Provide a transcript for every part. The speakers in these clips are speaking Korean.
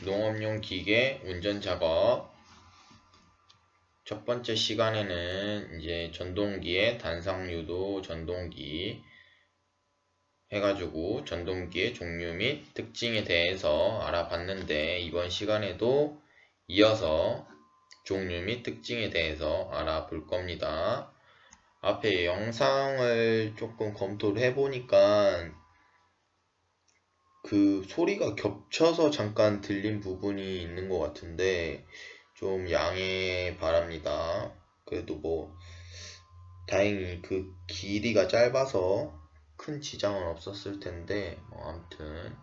농업용 기계 운전 작업. 첫 번째 시간에는 이제 전동기의 단상 유도 전동기 해가지고 전동기의 종류 및 특징에 대해서 알아봤는데, 이번 시간에도 이어서 종류 및 특징에 대해서 알아볼 겁니다. 앞에 영상을 조금 검토를 해보니까 그 소리가 겹쳐서 잠깐 들린 부분이 있는 것 같은데 좀 양해 바랍니다. 그래도 뭐 다행히 그 길이가 짧아서 큰 지장은 없었을 텐데 아무튼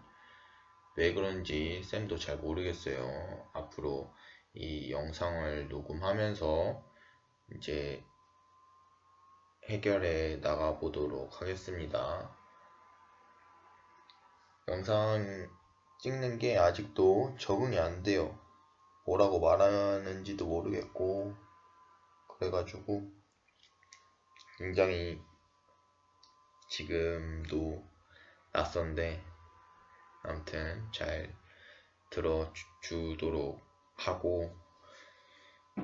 왜 그런지 쌤도 잘 모르겠어요. 앞으로 이 영상을 녹음하면서 이제 해결해 나가 보도록 하겠습니다. 영상 찍는 게 아직도 적응이 안 돼요. 뭐라고 말하는지도 모르겠고, 그래가지고 굉장히 지금도 낯선데 아무튼 잘 들어주도록 하고,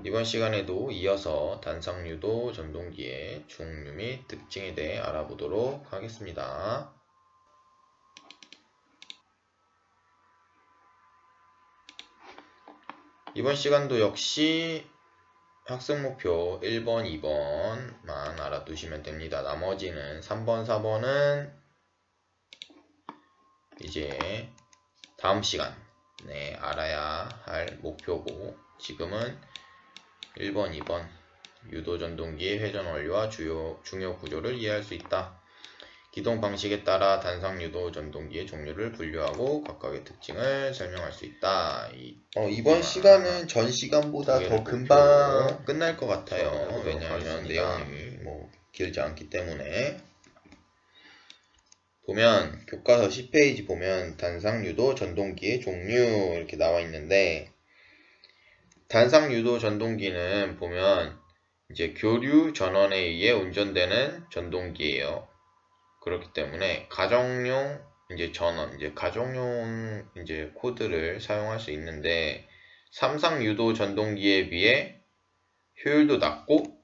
이번 시간에도 이어서 단상유도 전동기의 종류 및 특징에 대해 알아보도록 하겠습니다. 이번 시간도 역시 학습 목표 1번, 2번만 알아두시면 됩니다. 나머지는 3번, 4번은 이제 다음 시간에 알아야 할 목표고, 지금은 1번, 2번 유도 전동기의 회전 원리와 중요 구조를 이해할 수 있다. 기동 방식에 따라 단상 유도 전동기의 종류를 분류하고 각각의 특징을 설명할 수 있다. 이번 시간은 전 시간보다 더 금방 끝날 것 같아요. 왜냐하면 내용이 길지 않기 때문에. 보면 교과서 10페이지 보면 단상 유도 전동기의 종류 이렇게 나와 있는데, 단상 유도 전동기는 보면 이제 교류 전원에 의해 운전되는 전동기예요. 그렇기 때문에 가정용 전원, 가정용 코드를 사용할 수 있는데, 삼상 유도 전동기에 비해 효율도 낮고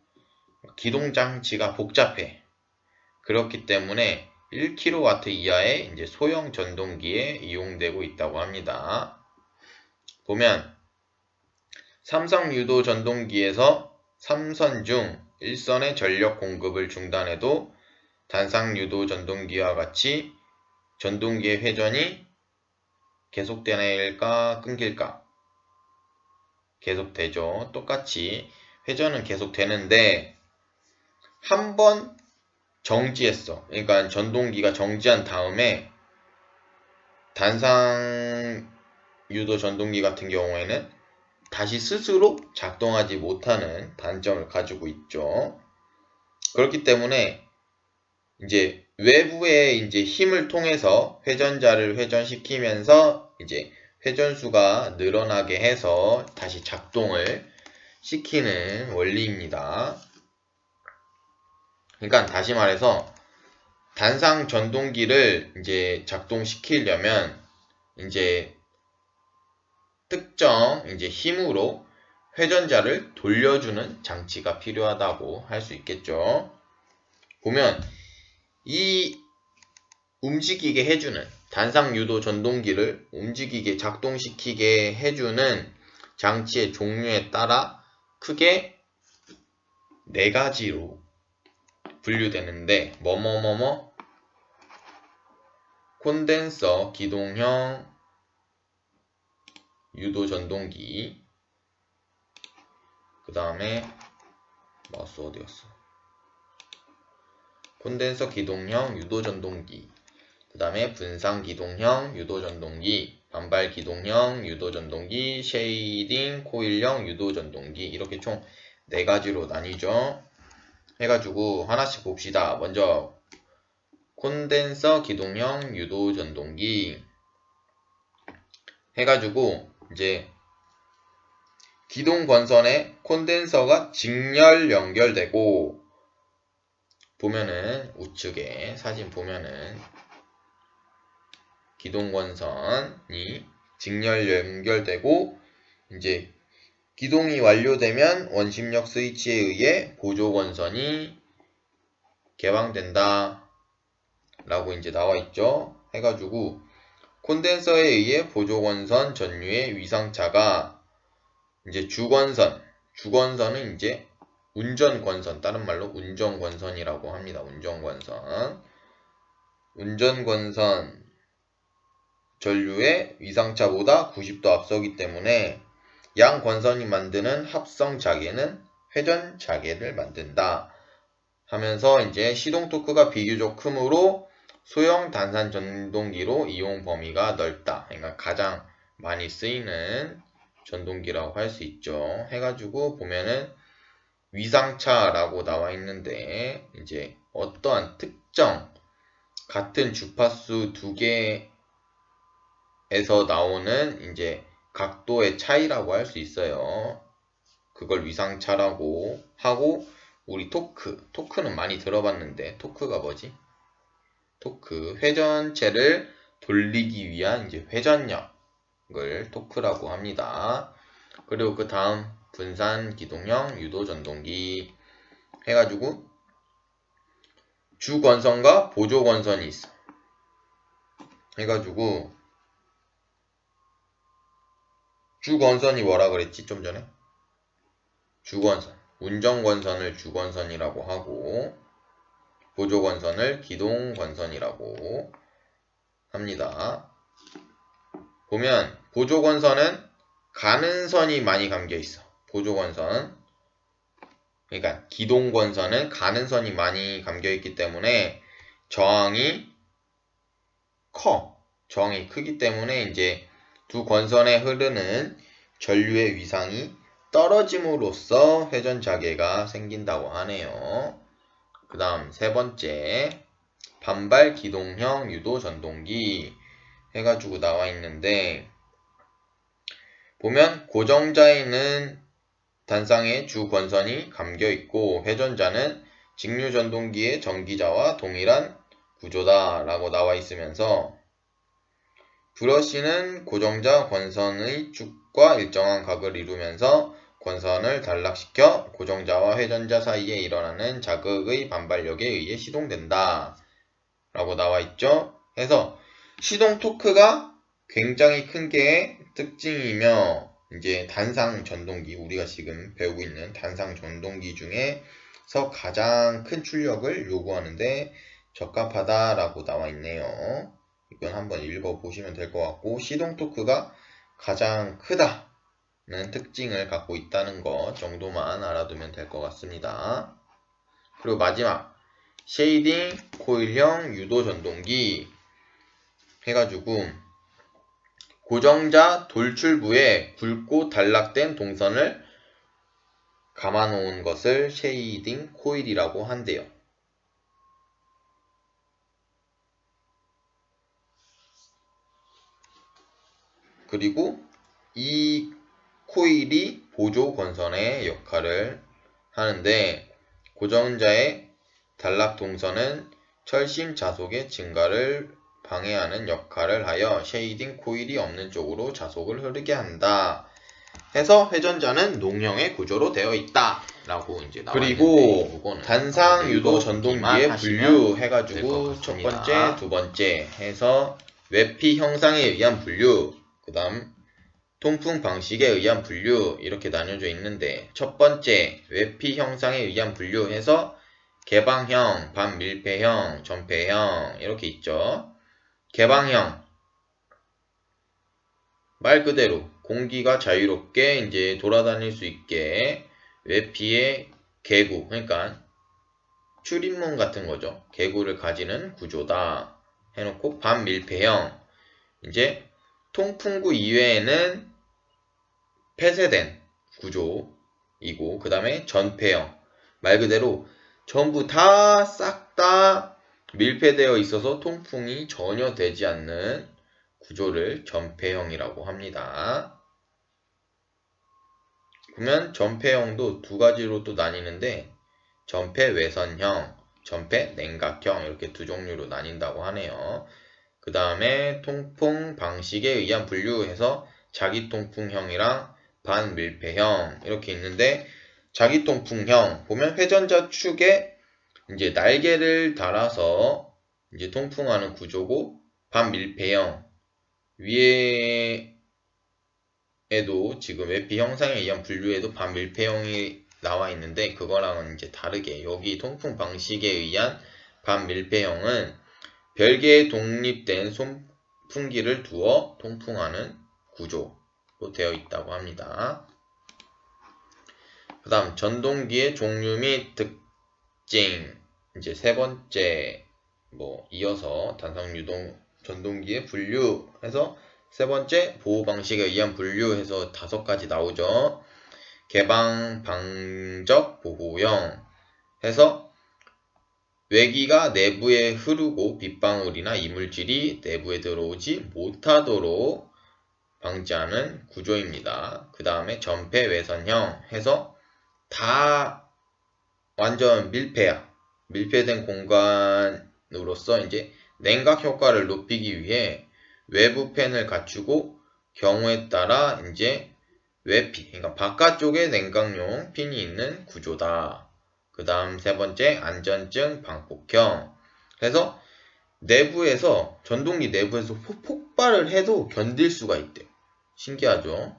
기동 장치가 복잡해. 그렇기 때문에 1kW 이하의 소형 전동기에 이용되고 있다고 합니다. 보면 삼성 유도 전동기에서 3선 중 1선의 전력 공급을 중단해도 단상 유도 전동기와 같이 전동기의 회전이 계속되일까 끊길까? 계속되죠. 똑같이 회전은 계속되는데 한번 정지했어. 그러니까 전동기가 정지한 다음에 단상 유도 전동기 같은 경우에는 다시 스스로 작동하지 못하는 단점을 가지고 있죠. 그렇기 때문에 외부의 힘을 통해서 회전자를 회전시키면서 회전수가 늘어나게 해서 다시 작동을 시키는 원리입니다. 그러니까 다시 말해서 단상 전동기를 작동시키려면 특정 힘으로 회전자를 돌려주는 장치가 필요하다고 할 수 있겠죠. 보면 이 움직이게 해주는 단상 유도 전동기를 움직이게 작동시키게 해주는 장치의 종류에 따라 크게 4가지로 분류되는데, 콘덴서 기동형 유도 전동기, 그 다음에 마우스 어디였어? 콘덴서 기동형 유도 전동기, 그 다음에 분산 기동형 유도 전동기, 반발 기동형 유도 전동기, 쉐이딩 코일형 유도 전동기, 이렇게 총 4가지로 나뉘죠. 해가지고 하나씩 봅시다. 먼저 콘덴서 기동형 유도 전동기 해가지고 기동 권선에 콘덴서가 직렬 연결되고, 보면은 우측에 사진 보면은 기동 권선이 직렬 연결되고 이제 기동이 완료되면 원심력 스위치에 의해 보조건선이 개방된다 라고 이제 나와 있죠. 해가지고 콘덴서에 의해 보조건선 전류의 위상차가 이제 주건선은 이제 운전건선, 다른 말로 운전건선이라고 합니다. 운전건선 전류의 위상차보다 90도 앞서기 때문에 양 건선이 만드는 합성 자개는 회전 자개를 만든다 하면서 이제 시동 토크가 비교적 크므로 소형 단산 전동기로 이용 범위가 넓다. 그러니까 가장 많이 쓰이는 전동기라고 할 수 있죠. 해가지고 보면은 위상차라고 나와 있는데 이제 어떠한 특정 같은 주파수 두 개에서 나오는 이제 각도의 차이라고 할 수 있어요. 그걸 위상차라고 하고 우리 토크는 많이 들어봤는데 토크가 뭐지? 토크 회전체를 돌리기 위한 이제 회전력을 토크라고 합니다. 그리고 그 다음 분산 기동형 유도 전동기 해가지고 주건선과 보조건선이 있어. 해가지고 주건선이 뭐라 그랬지 좀 전에? 주건선, 운전건선을 주건선이라고 하고 보조건선을 기동건선이라고 합니다. 보면 보조건선은 가는 선이 많이 감겨 있어. 보조건선, 그러니까 기동건선은 가는 선이 많이 감겨 있기 때문에 저항이 크기 때문에 이제 두 건선에 흐르는 전류의 위상이 떨어짐으로써 회전 자개가 생긴다고 하네요. 그 다음 세 번째 반발 기동형 유도 전동기 해가지고 나와 있는데 보면 고정자에는 단상에 주 건선이 감겨 있고 회전자는 직류 전동기의 전기자와 동일한 구조다 라고 나와 있으면서 브러쉬는 고정자 권선의 쭉과 일정한 각을 이루면서 권선을 단락시켜 고정자와 회전자 사이에 일어나는 자극의 반발력에 의해 시동된다 라고 나와 있죠. 해서 시동 토크가 굉장히 큰 게 특징이며 이제 단상 전동기, 우리가 지금 배우고 있는 단상 전동기 중에서 가장 큰 출력을 요구하는데 적합하다라고 나와 있네요. 이건 한번 읽어보시면 될 것 같고 시동 토크가 가장 크다는 특징을 갖고 있다는 것 정도만 알아두면 될 것 같습니다. 그리고 마지막 쉐이딩 코일형 유도 전동기 해가지고 고정자 돌출부에 굵고 단락된 동선을 감아놓은 것을 쉐이딩 코일이라고 한대요. 그리고 이 코일이 보조 건선의 역할을 하는데 고정자의 단락 동선은 철심 자속의 증가를 방해하는 역할을 하여 쉐이딩 코일이 없는 쪽으로 자속을 흐르게 한다. 해서 회전자는 농형의 구조로 되어 있다. 라고 이제 나와 있는데 그리고 단상 유도 전동기의 분류 해가지고 첫 번째, 두 번째 해서 외피 형상에 의한 분류, 그 다음 통풍 방식에 의한 분류 이렇게 나뉘어져 있는데 첫 번째 외피 형상에 의한 분류해서 개방형, 반밀폐형, 전폐형 이렇게 있죠. 개방형 말 그대로 공기가 자유롭게 이제 돌아다닐 수 있게 외피의 개구, 그러니까 출입문 같은 거죠. 개구를 가지는 구조다 해놓고 반밀폐형 이제 통풍구 이외에는 폐쇄된 구조이고 그 다음에 전폐형 말 그대로 전부 다 싹 다 밀폐되어 있어서 통풍이 전혀 되지 않는 구조를 전폐형이라고 합니다. 그러면 전폐형도 두 가지로 또 나뉘는데 전폐 외선형, 전폐 냉각형 이렇게 두 종류로 나뉜다고 하네요. 그 다음에 통풍 방식에 의한 분류해서 자기통풍형이랑 반밀폐형 이렇게 있는데, 자기통풍형 보면 회전자 축에 이제 날개를 달아서 이제 통풍하는 구조고, 반밀폐형 위에에도 지금 외피 형상에 의한 분류에도 반밀폐형이 나와 있는데, 그거랑은 이제 다르게 여기 통풍 방식에 의한 반밀폐형은 별개의 독립된 송풍기를 두어 통풍하는 구조로 되어 있다고 합니다. 그 다음 전동기의 종류 및 특징, 이제 세 번째 이어서 단상유동 전동기의 분류해서 세 번째 보호 방식에 의한 분류해서 5가지 나오죠. 개방 방적 보호형 해서 외기가 내부에 흐르고 빗방울이나 이물질이 내부에 들어오지 못하도록 방지하는 구조입니다. 그 다음에 전폐외선형 해서 다 완전 밀폐된 공간으로서 이제 냉각 효과를 높이기 위해 외부 팬을 갖추고 경우에 따라 이제 외피, 그러니까 바깥쪽에 냉각용 핀이 있는 구조다. 그 다음 세 번째 안전증 방폭형 해서 내부에서 전동기 내부에서 폭발을 해도 견딜 수가 있대요. 신기하죠?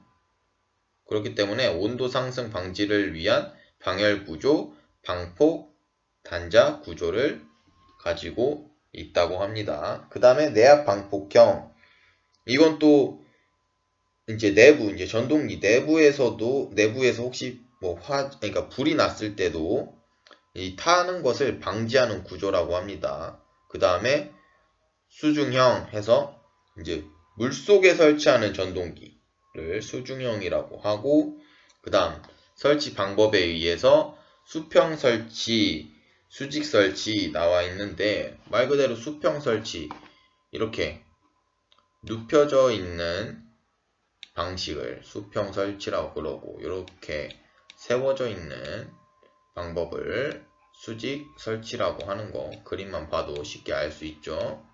그렇기 때문에 온도 상승 방지를 위한 방열 구조, 방폭, 단자 구조를 가지고 있다고 합니다. 그 다음에 내압 방폭형, 이건 또 이제 이제 전동기 내부에서 혹시 그러니까 불이 났을 때도 이 타는 것을 방지하는 구조라고 합니다. 그 다음에 수중형 해서 이제 물속에 설치하는 전동기를 수중형이라고 하고, 그 다음 설치 방법에 의해서 수평 설치, 수직 설치 나와 있는데, 말 그대로 수평 설치, 이렇게 눕혀져 있는 방식을 수평 설치라고 그러고, 이렇게 세워져 있는 방법을 수직 설치라고 하는 거, 그림만 봐도 쉽게 알 수 있죠.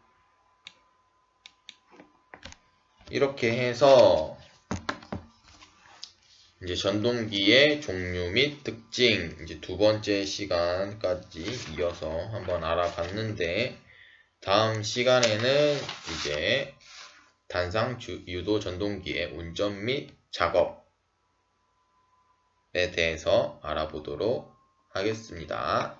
이렇게 해서 이제 전동기의 종류 및 특징, 이제 2번째 시간까지 이어서 한번 알아봤는데, 다음 시간에는 이제 단상 유도 전동기의 운전 및 작업에 대해서 알아보도록 하겠습니다.